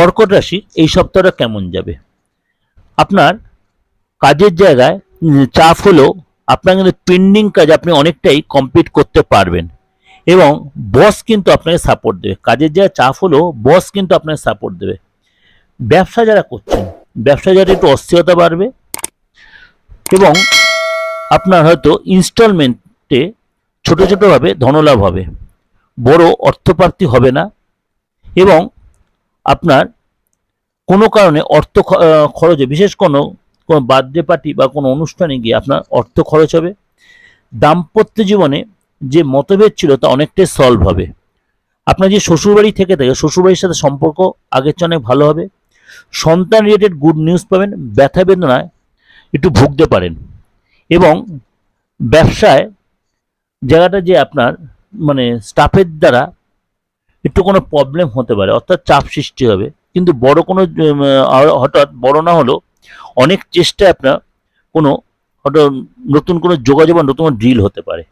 কর্কট রাশি এই সপ্তাহটা কেমন যাবে? আপনার কাজের জায়গায় চাপ হলেও আপনার কিন্তু পেন্ডিং কাজ আপনি অনেকটাই কমপ্লিট করতে পারবেন এবং বস কিন্তু আপনাকে সাপোর্ট দেবে। কাজের জায়গায় চাপ হলেও বস কিন্তু আপনাকে সাপোর্ট দেবে। ব্যবসা যারা করছেন, ব্যবসা যারা একটু অস্থিরতা বাড়বে এবং আপনার হয়তো ইনস্টলমেন্টে ছোট ছোটোভাবে ধনলাভ হবে, বড় অর্থপ্রাপ্তি হবে না এবং আপনার কোনো কারণে অর্থ খরচে, বিশেষ কোনো কোনো বার্থডে পার্টি বা কোনো অনুষ্ঠানে গিয়ে আপনার অর্থ খরচ হবে। দাম্পত্য জীবনে যে মতভেদ ছিল তা অনেকটাই সলভ হবে। আপনার যে শ্বশুরবাড়ি থেকে থাকে, শ্বশুরবাড়ির সাথে সম্পর্ক আগের চেয়ে অনেক ভালো হবে। সন্তান রিলেটেড গুড নিউজ পাবেন। ব্যথা বেদনায় একটু ভুগতে পারেন এবং ব্যবসায় জায়গাটা যে আপনার মানে স্টাফের দ্বারা একটু কোনো প্রবলেম হতে পারে, অর্থাৎ চাপ সৃষ্টি হবে, কিন্তু বড় কোনো হঠাৎ বড় না হলেও অনেক চেষ্টায় আপনার কোনো হঠাৎ নতুন কোনো যোগাযোগ বা নতুন ডিল হতে পারে।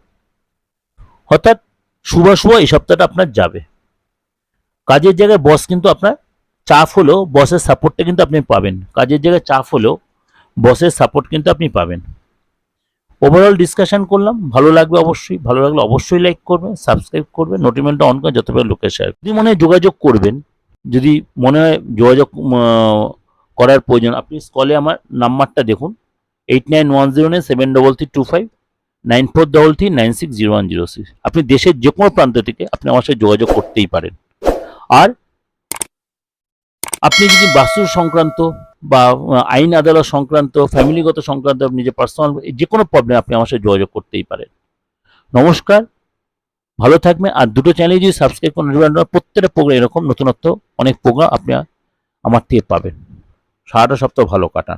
অর্থাৎ শুভ এই সপ্তাহটা আপনার যাবে। কাজের জায়গায় বস কিন্তু আপনার চাপ হলেও বসের সাপোর্টটা কিন্তু আপনি পাবেন। কাজের জায়গায় চাপ হলেও বসের সাপোর্ট কিন্তু আপনি পাবেন। ওভারঅল ডিসকাশন করলাম, ভালো লাগবে অবশ্যই। ভালো লাগলে অবশ্যই লাইক করবেন, সাবস্ক্রাইব করবেন, নোটিফিকেশনটা অন করে যত পারে লোকের শেয়ার। যদি মনে হয় যোগাযোগ করবেন, যদি মনে হয় যোগাযোগ করার প্রয়োজন, আপনি স্কলে আমার নাম্বারটা দেখুন 89107323 9433960106। আপনি দেশের যে কোনো প্রান্ত থেকে আপনি আমার সাথে যোগাযোগ করতেই পারেন। আর আপনি যদি বাস্তু সংক্রান্ত বা আইন আদালত সংক্রান্ত, ফ্যামিলিগত সংক্রান্ত, আপনি যে পার্সোনাল যে কোনো প্রবলেম আপনি আমার সাথে যোগাযোগ করতেই পারেন। নমস্কার, ভালো থাকবেন। আর দুটো চ্যানেল যদি সাবস্ক্রাইব করেন, প্রত্যেকটা প্রোগ্রাম এরকম নতুনত্ব অনেক প্রোগ্রাম আপনি আমার থেকে পাবেন। সারাটা সপ্তাহ ভালো কাটান।